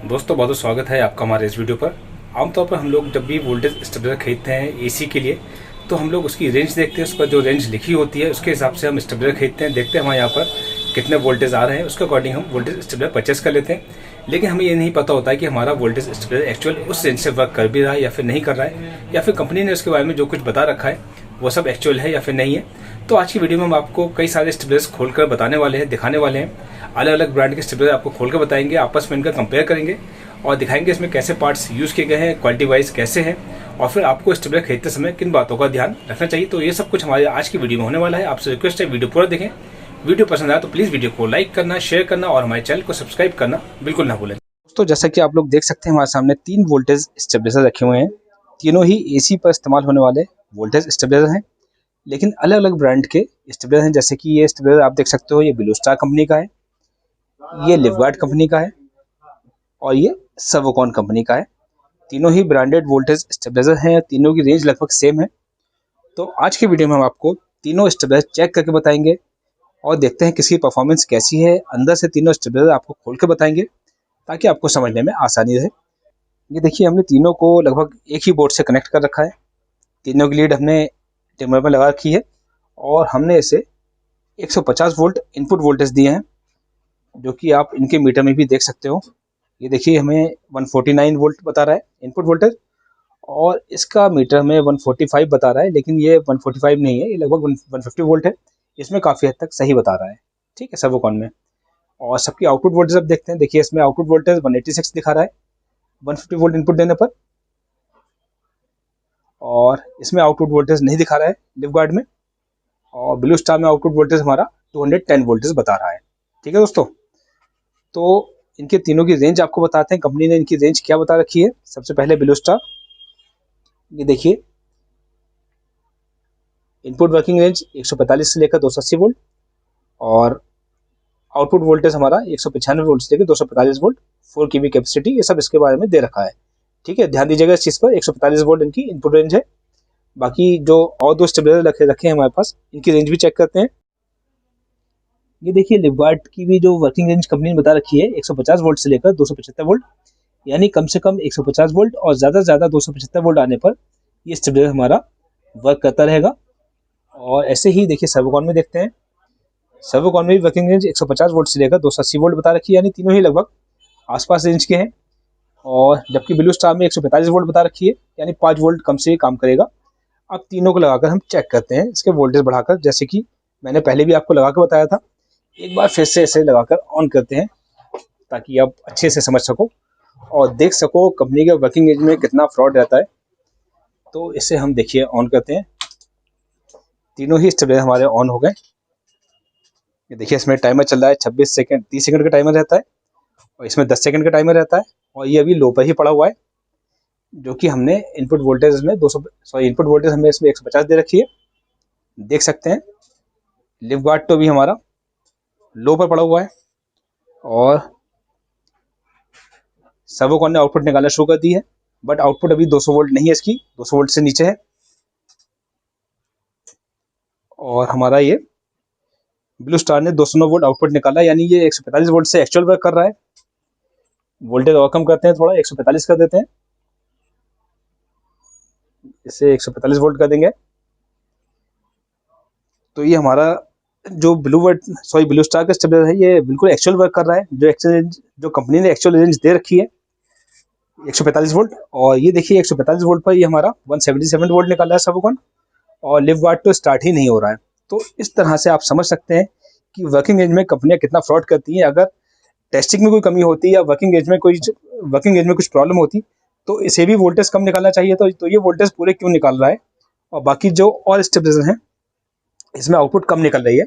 दोस्तों बहुत स्वागत है आपका हमारे इस वीडियो पर। आमतौर पर हम लोग जब भी वोल्टेज स्टेबलाइजर खरीदते हैं एसी के लिए तो हम लोग उसकी रेंज देखते हैं, उस पर जो रेंज लिखी होती है उसके हिसाब से हम स्टेबलाइजर खरीदते हैं। देखते हैं हमारे यहाँ पर कितने वोल्टेज आ रहे हैं, उसके अकॉर्डिंग हम वोल्टेज स्टेबलाइजर परचेस कर लेते हैं। लेकिन हमें ये नहीं पता होता है कि हमारा वोल्टेज स्टेबलाइजर एक्चुअल उस रेंज से वर्क कर भी रहा है या फिर नहीं कर रहा है, या फिर कंपनी ने उसके बारे में जो कुछ बता रखा है वो सब एक्चुअल है या फिर नहीं है। तो आज की वीडियो में हम आपको कई सारे स्टेबलाइजर खोलकर बताने वाले हैं, दिखाने वाले हैं। अलग अलग ब्रांड के स्टेबलाइजर आपको खोलकर बताएंगे, आपस में इनका कंपेयर करेंगे और दिखाएंगे इसमें कैसे पार्ट्स यूज़ किए गए हैं, क्वालिटी वाइज कैसे हैं, और फिर आपको स्टेबलाइजर खरीदते समय किन बातों का ध्यान रखना चाहिए। तो ये सब कुछ हमारे आज की वीडियो में होने वाला है। आपसे रिक्वेस्ट है वीडियो पूरा देखें। वीडियो पसंद आया तो प्लीज़ वीडियो को लाइक करना, शेयर करना और हमारे चैनल को सब्सक्राइब करना बिल्कुल ना भूलें। तो जैसा कि आप लोग देख सकते हैं हमारे सामने 3 वोल्टेज स्टेबलाइजर रखे हुए हैं। तीनों ही एसी पर इस्तेमाल होने वाले वोल्टेज स्टेबलाइजर हैं, लेकिन अलग अलग ब्रांड के स्टेबलाइजर हैं। जैसे कि ये स्टेबलाइजर आप देख सकते हो, ये ब्लू स्टार कंपनी का है, ये लिवगार्ड कंपनी का है और ये सर्वोकॉन कंपनी का है। तीनों ही ब्रांडेड वोल्टेज स्टेबलाइजर हैं, तीनों की रेंज लगभग सेम है। तो आज के वीडियो में हम आपको तीनों स्टेबलाइजर चेक करके बताएंगे और देखते हैं किसकी परफॉर्मेंस कैसी है। अंदर से तीनों स्टेबलाइजर आपको खोल के बताएंगे ताकि आपको समझने में आसानी रहे। ये देखिए, हमने तीनों को लगभग एक ही बोर्ड से कनेक्ट कर रखा है। तीनों की लीड हमने टेबल पर लगा रखी है और हमने इसे 150 वोल्ट इनपुट वोल्टेज दिए हैं, जो कि आप इनके मीटर में भी देख सकते हो। ये देखिए, हमें 149 वोल्ट बता रहा है इनपुट वोल्टेज और इसका मीटर में 145 बता रहा है, लेकिन ये 145 नहीं है, ये लगभग 150 वोल्ट है। इसमें काफ़ी हद तक सही बता रहा है, ठीक है, सर्वोकॉन में। और सबकी आउटपुट वोल्टेज अब देखते हैं। देखिए, इसमें आउटपुट वोल्टेज 186 दिखा रहा है 150 वोल्ट इनपुट देने पर, और इसमें आउटपुट वोल्टेज नहीं दिखा रहा है लिवगार्ड में। और ब्लू स्टार में आउटपुट वोल्टेज हमारा 210 वोल्टेज बता रहा है। ठीक है दोस्तों, तो इनके तीनों की रेंज आपको बताते हैं, कंपनी ने इनकी रेंज क्या बता रखी है। सबसे पहले ब्लू स्टार, ये देखिए, इनपुट वर्किंग रेंज 145 से लेकर 280 वोल्ट और आउटपुट वोल्टेज हमारा 195 वोल्ट से लेकर 245 वोल्ट, 4 KB कैपेसिटी, ये सब इसके बारे में दे रखा है। ठीक है, ध्यान दीजिएगा इस चीज़ पर। 145 वोल्ट इनकी इनपुट रेंज है। बाकी जो और दो स्टेबलाइजर रखे हैं हमारे पास, इनकी रेंज भी चेक करते हैं। ये देखिए, लिवगार्ड की भी जो वर्किंग रेंज कंपनी ने बता रखी है 150 वोल्ट से लेकर 275 वोल्ट, यानी कम से कम 150 वोल्ट और ज़्यादा से ज़्यादा 275 वोल्ट आने पर ये स्टेबलाइजर हमारा वर्क करता रहेगा। और ऐसे ही देखिए, सर्वोकॉन में देखते हैं। सर्वोकॉन में भी वर्किंग रेंज 150 वोल्ट से लेकर 280 वोल्ट बता रखी है, यानी तीनों ही लगभग आसपास रेंज के हैं। और जबकि ब्लू स्टार में 145 वोल्ट बता रखी है, यानी 5 वोल्ट कम से काम करेगा। अब तीनों को लगाकर हम चेक करते हैं इसके वोल्टेज बढ़ाकर, जैसे कि मैंने पहले भी आपको लगा के बताया था। एक बार फिर से इसे लगाकर ऑन करते हैं ताकि आप अच्छे से समझ सको और देख सको कंपनी के वर्किंग रेंज में कितना फ्रॉड रहता है। तो इसे हम देखिए ऑन करते हैं। तीनों ही स्टेबलाइजर हमारे ऑन हो गए। ये देखिए, इसमें टाइमर चल रहा है 26 सेकंड, 30 सेकंड का टाइमर रहता है और इसमें 10 सेकंड का टाइमर रहता है। और ये अभी लो पर ही पड़ा हुआ है, जो कि हमने इनपुट वोल्टेज में इनपुट वोल्टेज हमें इसमें 150 दे रखी है, देख सकते हैं। लिवगार्ड तो भी हमारा लो पर पड़ा हुआ है और सर्वोकॉन ने आउटपुट निकालना शुरू कर दी है, बट आउटपुट अभी 200 वोल्ट नहीं है, इसकी 200 वोल्ट से नीचे है। और हमारा ये ब्लू स्टार ने 209 वोल्ट आउटपुट निकाला, यानी ये 145 वोल्ट से एक्चुअल वर्क कर रहा है। वोल्टेज और कम करते हैं, थोड़ा 145 कर देते हैं, इसे 145 वोल्ट कर देंगे। तो ये हमारा जो ब्लू स्टार का स्टेबलाइजर है, ये बिल्कुल एक्चुअल वर्क कर रहा है। जो कंपनी ने एक्चुअल रेंज दे रखी है 145 वोल्ट। और ये देखिए, 145 वोल्ट पर ये हमारा 177 वोल्ट निकाला है सर्वोकॉन, और लिवगार्ड तो स्टार्ट ही नहीं हो रहा है। तो इस तरह से आप समझ सकते हैं कि वर्किंग रेंज में कंपनियां कितना फ्रॉड करती हैं। अगर टेस्टिंग में कोई कमी होती या वर्किंग रेंज में कुछ प्रॉब्लम होती तो इसे भी वोल्टेज कम निकालना चाहिए। तो ये वोल्टेज पूरे क्यों निकाल रहा है, और बाकी जो और स्टेबलाइजर हैं इसमें आउटपुट कम निकल रही है।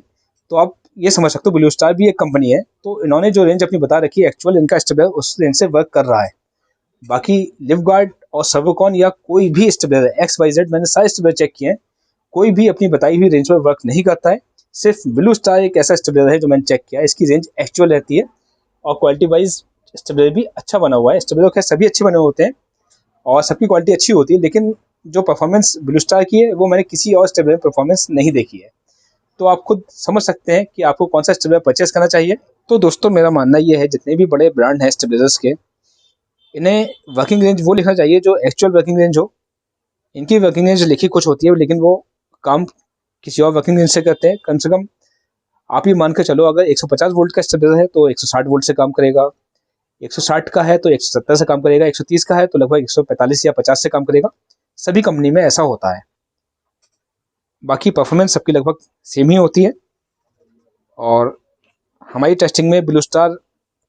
तो आप ये समझ सकते हो ब्लू स्टार भी एक कंपनी है, तो इन्होंने जो रेंज अपनी बता रखी है एक्चुअल इनका स्टेबलाइजर उस रेंज से वर्क कर रहा है। बाकी लिवगार्ड और सर्वोकॉन या कोई भी स्टेबलाइजर XYZ, मैंने सारे स्टेबलाइजर चेक किए हैं, कोई भी अपनी बताई हुई रेंज पर वर्क नहीं करता है। सिर्फ ब्लू स्टार एक ऐसा स्टेबलाइजर है जो मैंने चेक किया है, इसकी रेंज एक्चुअल रहती है और क्वालिटी वाइज स्टेबलाइजर भी अच्छा बना हुआ है। स्टेबलाइजर खैर सभी अच्छे बने होते हैं और सबकी क्वालिटी अच्छी होती है, लेकिन जो परफॉर्मेंस ब्लू स्टार की है वो मैंने किसी और स्टेबलाइजर परफॉर्मेंस नहीं देखी है। तो आप खुद समझ सकते हैं कि आपको कौन सा स्टेबलाइजर परचेस करना चाहिए। तो दोस्तों, मेरा मानना ये है, जितने भी बड़े ब्रांड हैं स्टेबलाइजर्स के, इन्हें वर्किंग रेंज वो लिखना चाहिए जो एक्चुअल वर्किंग रेंज हो। इनकी वर्किंग रेंज लिखी कुछ होती है, लेकिन वो काम किसी और वर्किंग रेंज से करते हैं। कम से कम आप ये मान के चलो, अगर 150 वोल्ट का स्टेबलाइजर है तो 160 वोल्ट से काम करेगा, 160 का है तो 170 से काम करेगा, 130 का है तो लगभग 145 या 50 से काम करेगा। सभी कंपनी में ऐसा होता है। बाकी परफॉर्मेंस सबकी लगभग सेम ही होती है, और हमारी टेस्टिंग में ब्लू स्टार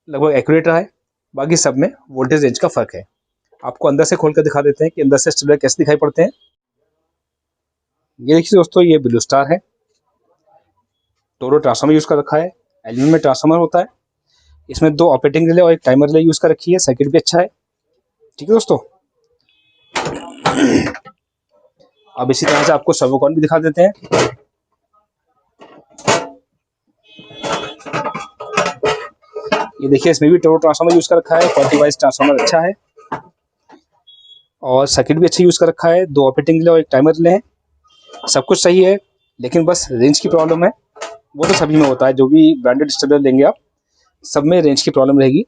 लगभग एक्यूरेट रहा है। बाकी सब में वोल्टेज रेंज का फ़र्क है। आपको अंदर से खोल कर दिखा देते हैं कि अंदर से स्टेबलाइजर कैसे दिखाई पड़ते हैं। ये देखिए दोस्तों, ये ब्लू स्टार है। टोरो ट्रांसफार्मर यूज़ कर रखा है, एल्यूमिनियम में ट्रांसफार्मर होता है। इसमें 2 ऑपरेटिंग रिले और एक टाइमर रिले यूज़ कर रखी है। सर्किट भी अच्छा है। ठीक है दोस्तों, अब इसी तरह से आपको सर्वोकॉन भी दिखा देते हैं। ये देखिए, इसमें भी टोरो ट्रांसफार्मर यूज़ कर रखा है। क्वालिटी वाइज ट्रांसफार्मर अच्छा है, और सर्किट भी अच्छा यूज़ कर रखा है। 2 ऑपरेटिंग रिले और एक टाइमर रिले हैं। सब कुछ सही है, लेकिन बस रेंज की प्रॉब्लम है। वो तो सभी में होता है, जो भी ब्रांडेड स्टेबलाइजर लेंगे आप, सब में रेंज की प्रॉब्लम रहेगी।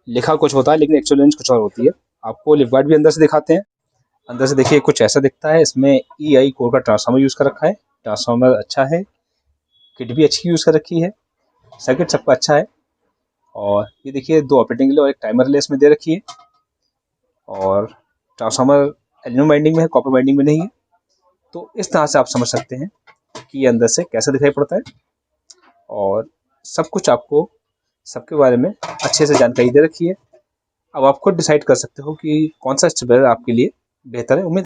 लिखा कुछ होता है, लेकिन एक्चुअल रेंज कुछ और होती है। आपको लिफ्ट गार्ड भी अंदर से दिखाते हैं। अंदर से देखिए कुछ ऐसा दिखता है। इसमें EI कोर का ट्रांसफार्मर यूज़ कर रखा है। ट्रांसफार्मर अच्छा है, किट भी अच्छी यूज़ कर रखी है, सर्किट सबका अच्छा है। और ये देखिए 2 ऑपरेटिंग रिले और एक टाइमर रिले इसमें दे रखी है। और ट्रांसफार्मर एल्यूमिनियम वाइंडिंग में है, कॉपर वाइंडिंग में नहीं है। तो इस तरह से आप समझ सकते हैं कि ये अंदर से कैसा दिखाई पड़ता है। और सब कुछ आपको सबके बारे में अच्छे से जानकारी दे रखी है। अब आप खुद डिसाइड कर सकते हो कि कौन सा स्टेबलाइजर आपके लिए बेहतर है। उम्मीद